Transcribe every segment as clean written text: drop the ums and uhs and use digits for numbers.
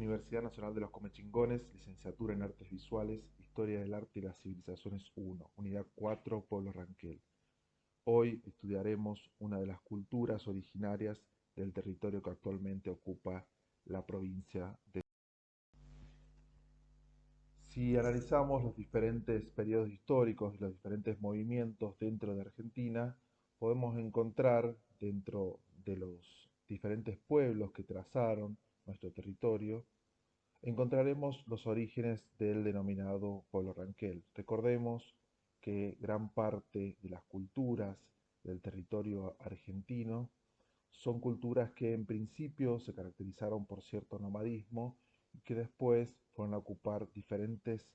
Universidad Nacional de los Comechingones, licenciatura en Artes Visuales, Historia del Arte y las Civilizaciones 1, Unidad 4, Pueblo Ranquel. Hoy estudiaremos una de las culturas originarias del territorio que actualmente ocupa la provincia de... Si analizamos los diferentes periodos históricos, los diferentes movimientos dentro de Argentina, podemos encontrar dentro de los diferentes pueblos que trazaron nuestro territorio, encontraremos los orígenes del denominado pueblo ranquel. Recordemos que gran parte de las culturas del territorio argentino son culturas que en principio se caracterizaron por cierto nomadismo y que después fueron a ocupar diferentes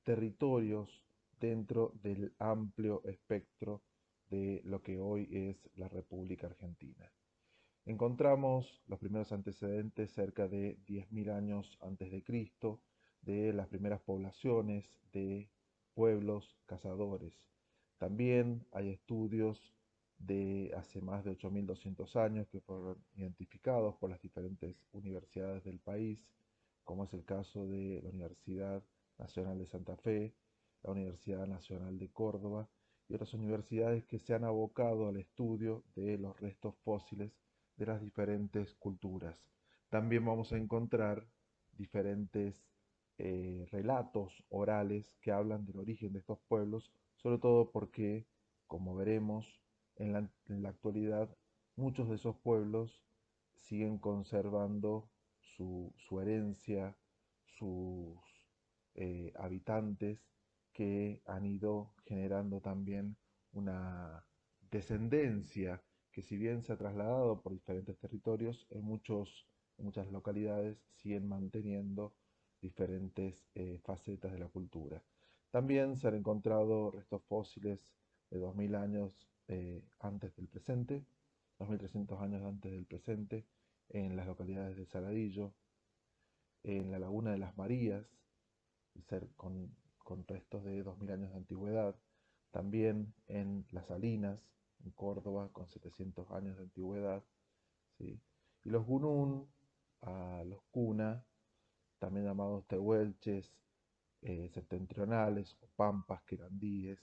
territorios dentro del amplio espectro de lo que hoy es la República Argentina. Encontramos los primeros antecedentes cerca de 10.000 años antes de Cristo de las primeras poblaciones de pueblos cazadores. También hay estudios de hace más de 8.200 años que fueron identificados por las diferentes universidades del país, como es el caso de la Universidad Nacional de Santa Fe, la Universidad Nacional de Córdoba y otras universidades que se han abocado al estudio de los restos fósiles de las diferentes culturas. También vamos a encontrar diferentes relatos orales que hablan del origen de estos pueblos, sobre todo porque, como veremos, en la actualidad muchos de esos pueblos siguen conservando su herencia, sus habitantes que han ido generando también una descendencia que si bien se ha trasladado por diferentes territorios, en muchas localidades siguen manteniendo diferentes facetas de la cultura. También se han encontrado restos fósiles de 2000 años antes del presente, 2300 años antes del presente, en las localidades de Saladillo, en la Laguna de las Marías, con restos de 2000 años de antigüedad, también en Las Salinas, en Córdoba, con 700 años de antigüedad, ¿sí? Y los Gunún, los Cuna, también llamados tehuelches septentrionales o pampas querandíes,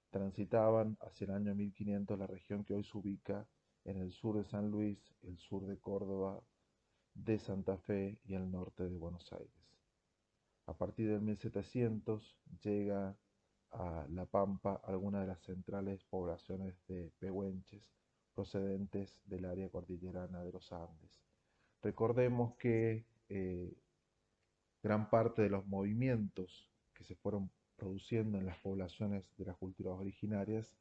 transitaban hacia el año 1500 la región que hoy se ubica en el sur de San Luis, el sur de Córdoba, de Santa Fe y el norte de Buenos Aires. A partir del 1700 llega a La Pampa algunas de las centrales poblaciones de pehuenches procedentes del área cordillerana de los Andes. Recordemos que gran parte de los movimientos que se fueron produciendo en las poblaciones de las culturas originarias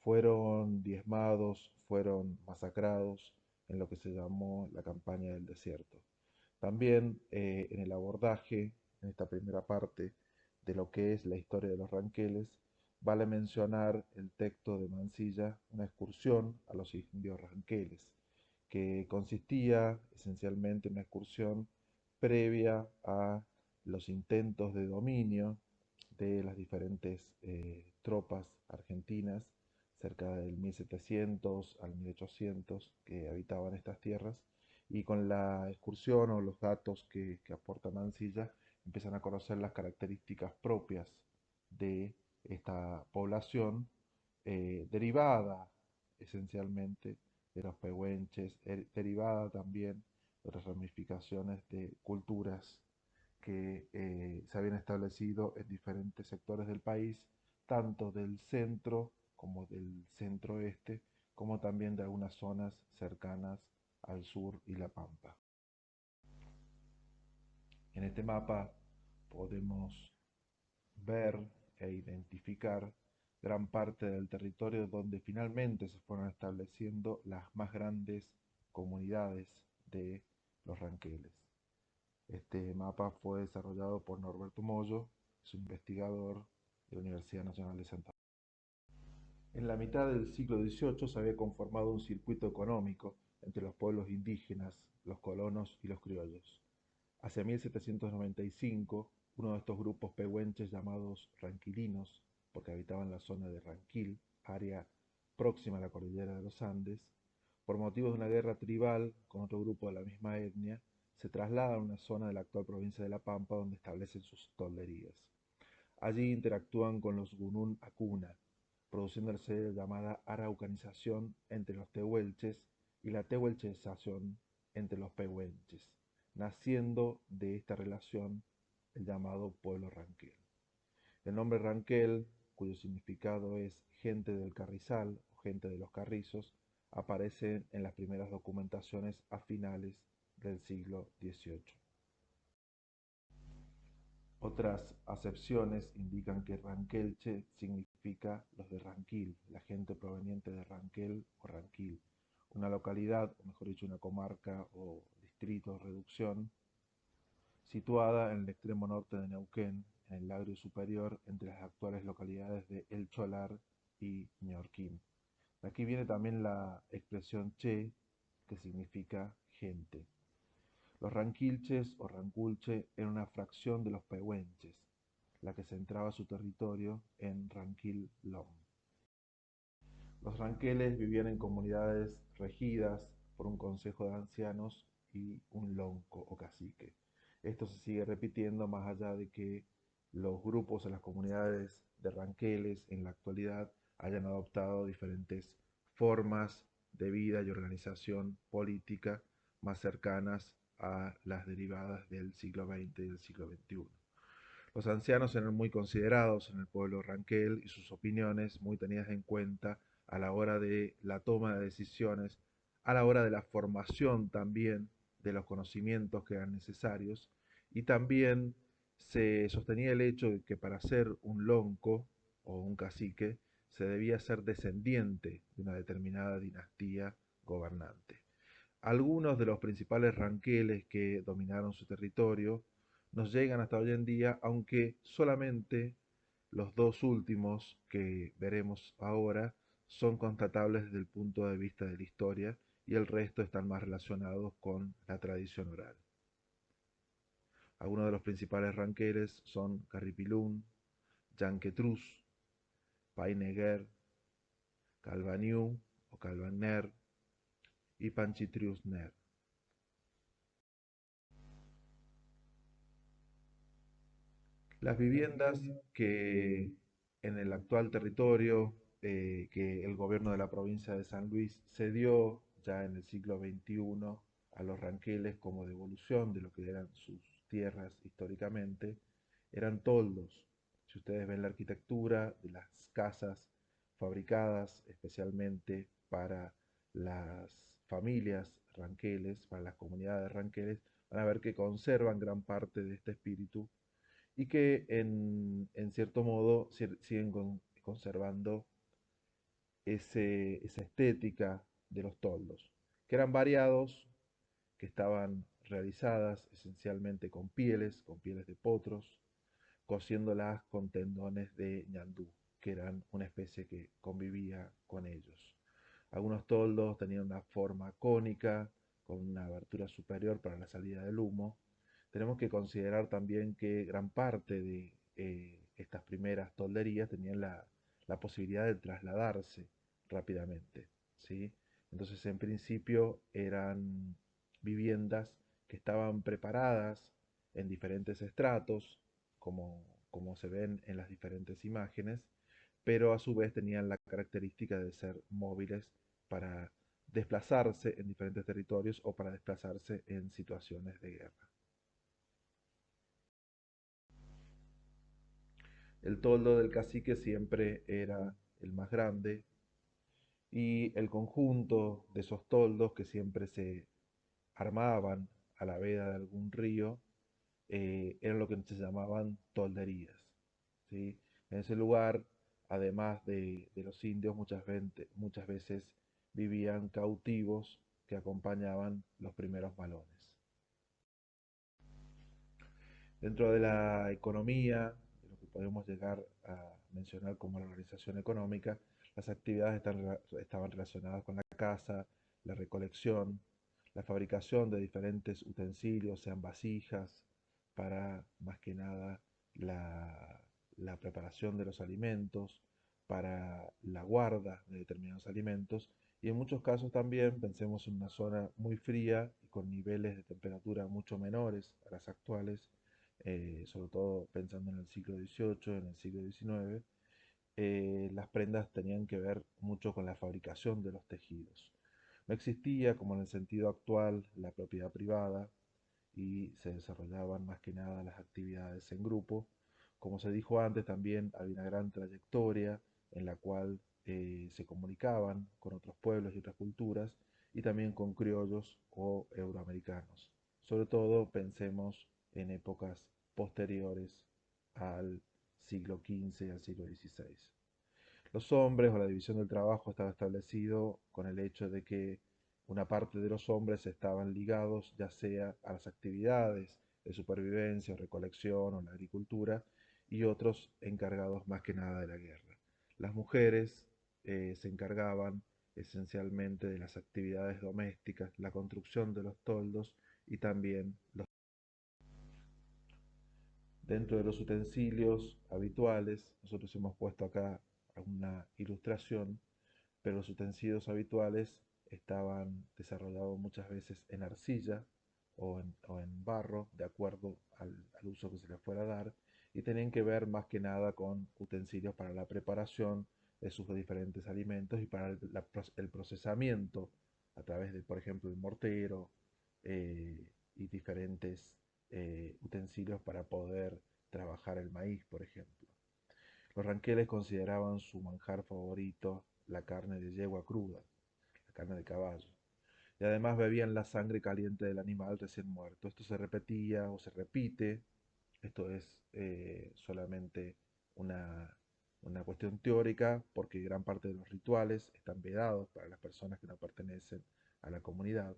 fueron diezmados, fueron masacrados en lo que se llamó la campaña del desierto. También en el abordaje, en esta primera parte de lo que es la historia de los ranqueles, vale mencionar el texto de Mansilla, una excursión a los indios ranqueles, que consistía esencialmente en una excursión previa a los intentos de dominio de las diferentes tropas argentinas cerca del 1700 al 1800 que habitaban estas tierras, y con la excursión o los datos que aporta Mansilla empiezan a conocer las características propias de esta población derivada esencialmente de los pehuenches, derivada también de otras ramificaciones de culturas que se habían establecido en diferentes sectores del país, tanto del centro como del centro-oeste, como también de algunas zonas cercanas al sur y la Pampa. En este mapa podemos ver e identificar gran parte del territorio donde finalmente se fueron estableciendo las más grandes comunidades de los ranqueles. Este mapa fue desarrollado por Norberto Mollo, es un investigador de la Universidad Nacional de Santa Fe. En la mitad del siglo XVIII se había conformado un circuito económico entre los pueblos indígenas, los colonos y los criollos. Hacia 1795, uno de estos grupos pehuenches llamados ranquilinos, porque habitaban la zona de Ranquil, área próxima a la cordillera de los Andes, por motivos de una guerra tribal con otro grupo de la misma etnia, se trasladan a una zona de la actual provincia de La Pampa donde establecen sus tolderías. Allí interactúan con los gunún Acuna, produciéndose la llamada araucanización entre los tehuelches y la tehuelchesización entre los pehuenches, naciendo de esta relación el llamado pueblo ranquel. El nombre Ranquel, cuyo significado es gente del carrizal o gente de los carrizos, aparece en las primeras documentaciones a finales del siglo XVIII. Otras acepciones indican que Ranquelche significa los de Ranquil, la gente proveniente de Ranquel o Ranquil, una localidad, o mejor dicho, una comarca o distrito o reducción situada en el extremo norte de Neuquén, en el Lagrio Superior, entre las actuales localidades de El Cholar y Ñorquín. De aquí viene también la expresión che, que significa gente. Los ranquilches o ranculche eran una fracción de los pehuenches, la que centraba su territorio en Ranquil Lom. Los ranqueles vivían en comunidades regidas por un consejo de ancianos y un lonco o cacique. Esto se sigue repitiendo más allá de que los grupos en las comunidades de ranqueles en la actualidad hayan adoptado diferentes formas de vida y organización política más cercanas a las derivadas del siglo XX y del siglo XXI. Los ancianos eran muy considerados en el pueblo ranquel y sus opiniones muy tenidas en cuenta a la hora de la toma de decisiones, a la hora de la formación también de los conocimientos que eran necesarios, y también se sostenía el hecho de que para ser un lonco o un cacique se debía ser descendiente de una determinada dinastía gobernante. Algunos de los principales ranqueles que dominaron su territorio nos llegan hasta hoy en día, aunque solamente los dos últimos que veremos ahora son constatables desde el punto de vista de la historia y el resto están más relacionados con la tradición oral. Algunos de los principales ranqueles son Carripilún, Yanquetruz, Paineguer, Calvaniu o Calvaner y Panchitriusner. Las viviendas que en el actual territorio que el gobierno de la provincia de San Luis cedió ya en el siglo XXI a los ranqueles como devolución de lo que eran sus tierras históricamente, eran toldos. Si ustedes ven la arquitectura de las casas fabricadas especialmente para las familias ranqueles, para las comunidades ranqueles, van a ver que conservan gran parte de este espíritu y que en cierto modo siguen conservando esa estética de los toldos, que eran variados, que estaban realizadas esencialmente con pieles de potros, cosiéndolas con tendones de ñandú, que eran una especie que convivía con ellos. Algunos toldos tenían una forma cónica, con una abertura superior para la salida del humo. Tenemos que considerar también que gran parte de estas primeras tolderías tenían la posibilidad de trasladarse rápidamente, ¿sí? Entonces, en principio, eran viviendas que estaban preparadas en diferentes estratos, como se ven en las diferentes imágenes, pero a su vez tenían la característica de ser móviles para desplazarse en diferentes territorios o para desplazarse en situaciones de guerra. El toldo del cacique siempre era el más grande y el conjunto de esos toldos que siempre se armaban a la veda de algún río eran lo que se llamaban tolderías, ¿sí? En ese lugar, además de los indios, muchas veces vivían cautivos que acompañaban los primeros malones. Dentro de la economía, de lo que podemos llegar a mencionar como la organización económica, las actividades estaban relacionadas con la caza, la recolección, la fabricación de diferentes utensilios, sean vasijas, para más que nada la preparación de los alimentos, para la guarda de determinados alimentos Y en muchos casos también pensemos en una zona muy fría y con niveles de temperatura mucho menores a las actuales, sobre todo pensando en el siglo XVIII, en el siglo XIX, las prendas tenían que ver mucho con la fabricación de los tejidos. No existía, como en el sentido actual, la propiedad privada y se desarrollaban más que nada las actividades en grupo. Como se dijo antes, también había una gran trayectoria en la cual se comunicaban con otros pueblos y otras culturas y también con criollos o euroamericanos. Sobre todo pensemos en épocas posteriores al siglo XV y al siglo XVI. Los hombres o la división del trabajo estaba establecido con el hecho de que una parte de los hombres estaban ligados ya sea a las actividades de supervivencia o recolección o la agricultura y otros encargados más que nada de la guerra. Las mujeres se encargaban esencialmente de las actividades domésticas, la construcción de los toldos y también dentro de los utensilios habituales. Nosotros hemos puesto acá una ilustración, pero los utensilios habituales estaban desarrollados muchas veces en arcilla o en barro, de acuerdo al uso que se les fuera a dar, y tenían que ver más que nada con utensilios para la preparación de sus diferentes alimentos y para el procesamiento a través de, por ejemplo, el mortero y diferentes utensilios para poder trabajar el maíz, por ejemplo. Los ranqueles consideraban su manjar favorito la carne de yegua cruda, la carne de caballo, y además bebían la sangre caliente del animal recién muerto. Esto se repetía o se repite, esto es solamente una, una cuestión teórica porque gran parte de los rituales están vedados para las personas que no pertenecen a la comunidad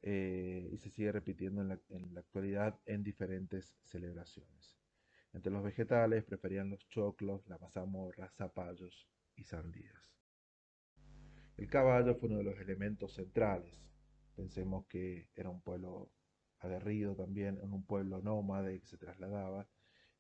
y se sigue repitiendo en la actualidad en diferentes celebraciones. Entre los vegetales preferían los choclos, la mazamorra, zapallos y sandías. El caballo fue uno de los elementos centrales. Pensemos que era un pueblo aguerrido también, en un pueblo nómade que se trasladaba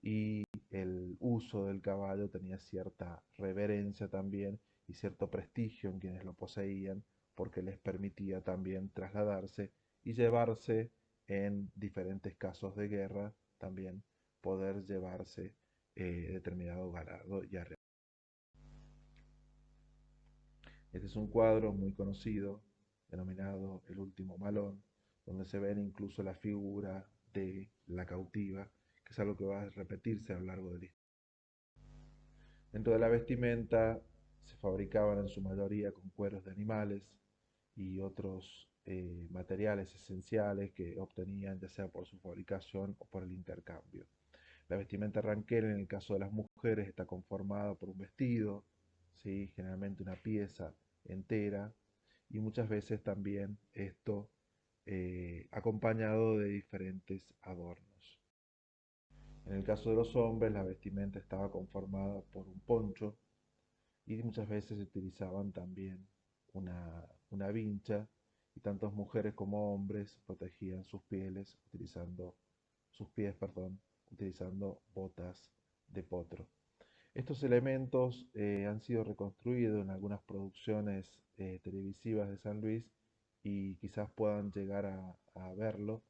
y el uso del caballo tenía cierta reverencia también y cierto prestigio en quienes lo poseían porque les permitía también trasladarse y llevarse en diferentes casos de guerra también poder llevarse determinado ganado y arrear. Este es un cuadro muy conocido, denominado El último malón, donde se ven incluso la figura de la cautiva, que es algo que va a repetirse a lo largo de la historia. Dentro de la vestimenta se fabricaban en su mayoría con cueros de animales y otros materiales esenciales que obtenían ya sea por su fabricación o por el intercambio. La vestimenta ranquel en el caso de las mujeres está conformada por un vestido, ¿sí? Generalmente una pieza entera y muchas veces también esto acompañado de diferentes adornos. En el caso de los hombres, la vestimenta estaba conformada por un poncho y muchas veces se utilizaban también una vincha y tanto mujeres como hombres protegían sus pieles utilizando sus pies, perdón, utilizando botas de potro. Estos elementos han sido reconstruidos en algunas producciones televisivas de San Luis y quizás puedan llegar a verlo,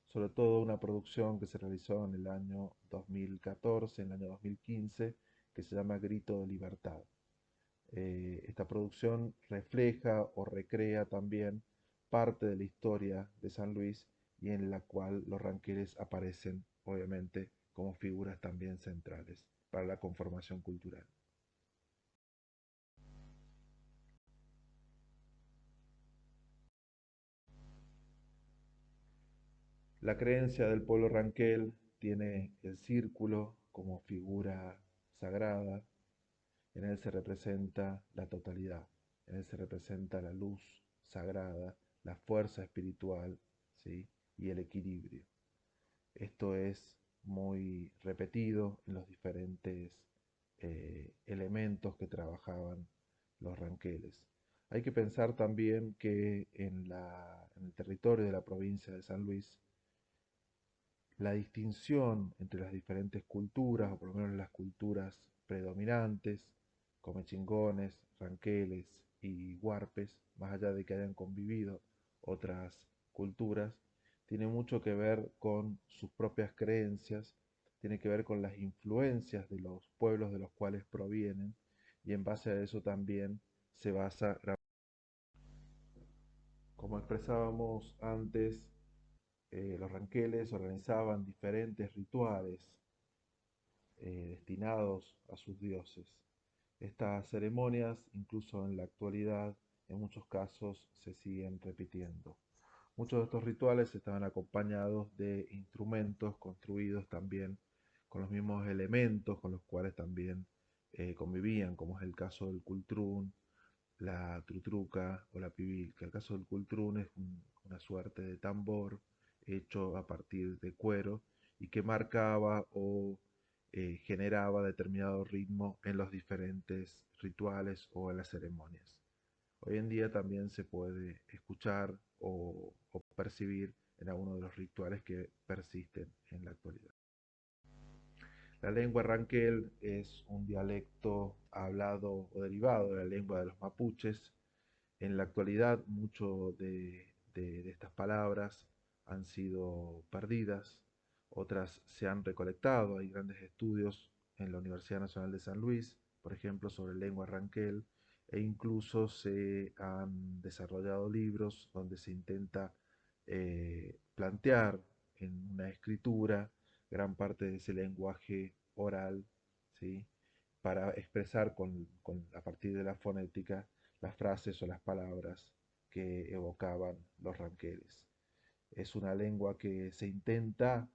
sobre todo una producción que se realizó en el año 2014, en el año 2015, que se llama Grito de Libertad. Esta producción refleja o recrea también parte de la historia de San Luis y en la cual los ranqueles aparecen, obviamente, como figuras también centrales para la conformación cultural. La creencia del pueblo ranquel tiene el círculo como figura sagrada, en él se representa la totalidad, en él se representa la luz sagrada, la fuerza espiritual, ¿sí? Y el equilibrio. Esto es muy repetido en los diferentes elementos que trabajaban los ranqueles. Hay que pensar también que en el territorio de la provincia de San Luis, la distinción entre las diferentes culturas, o por lo menos las culturas predominantes, como chingones, ranqueles, y huarpes, más allá de que hayan convivido otras culturas, tiene mucho que ver con sus propias creencias, tiene que ver con las influencias de los pueblos de los cuales provienen, y en base a eso también se basa, como expresábamos antes, los ranqueles organizaban diferentes rituales destinados a sus dioses. Estas ceremonias, incluso en la actualidad, en muchos casos se siguen repitiendo. Muchos de estos rituales estaban acompañados de instrumentos construidos también con los mismos elementos con los cuales también convivían, como es el caso del cultrún, la trutruca o la pibil, que el caso del cultrún es una suerte de tambor hecho a partir de cuero y que marcaba o generaba determinado ritmo en los diferentes rituales o en las ceremonias. Hoy en día también se puede escuchar o percibir en algunos de los rituales que persisten en la actualidad. La lengua ranquel es un dialecto hablado o derivado de la lengua de los mapuches. En la actualidad, mucho de estas palabras han sido perdidas, otras se han recolectado. Hay grandes estudios en la Universidad Nacional de San Luis, por ejemplo, sobre lengua ranquel, e incluso se han desarrollado libros donde se intenta plantear en una escritura gran parte de ese lenguaje oral, ¿sí? Para expresar a partir de la fonética las frases o las palabras que evocaban los ranqueles. Es una lengua que se intenta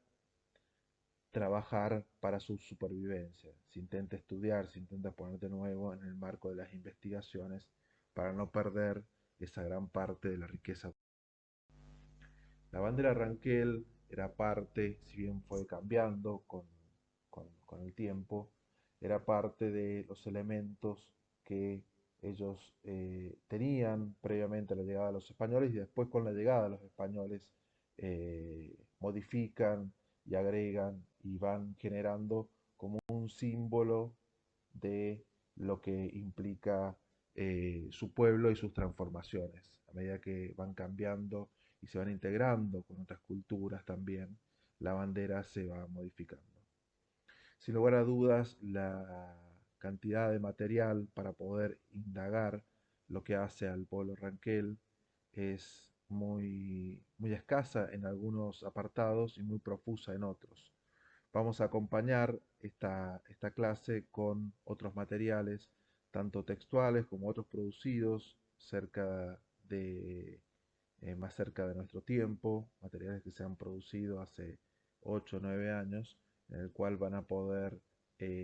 trabajar para su supervivencia, se intenta estudiar, se intenta poner de nuevo en el marco de las investigaciones para no perder esa gran parte de la riqueza. La bandera ranquel era parte, si bien fue cambiando con el tiempo, era parte de los elementos que ellos tenían previamente a la llegada de los españoles y después con la llegada de los españoles modifican y agregan y van generando como un símbolo de lo que implica su pueblo y sus transformaciones. A medida que van cambiando y se van integrando con otras culturas también, la bandera se va modificando. Sin lugar a dudas, la cantidad de material para poder indagar lo que hace al pueblo ranquel es muy escasa en algunos apartados y muy profusa en otros. Vamos a acompañar esta clase con otros materiales, tanto textuales como otros producidos más cerca de nuestro tiempo, materiales que se han producido hace 8 o 9 años, en el cual van a poder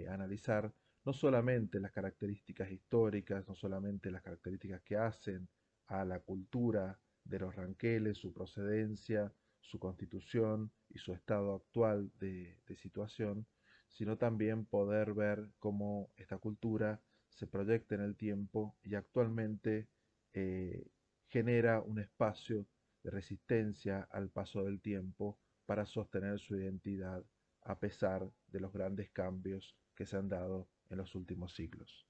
analizar no solamente las características históricas, no solamente las características que hacen a la cultura de los ranqueles, su procedencia, su constitución y su estado actual de situación, sino también poder ver cómo esta cultura se proyecta en el tiempo y actualmente eh, genera un espacio de resistencia al paso del tiempo para sostener su identidad a pesar de los grandes cambios que se han dado en los últimos siglos.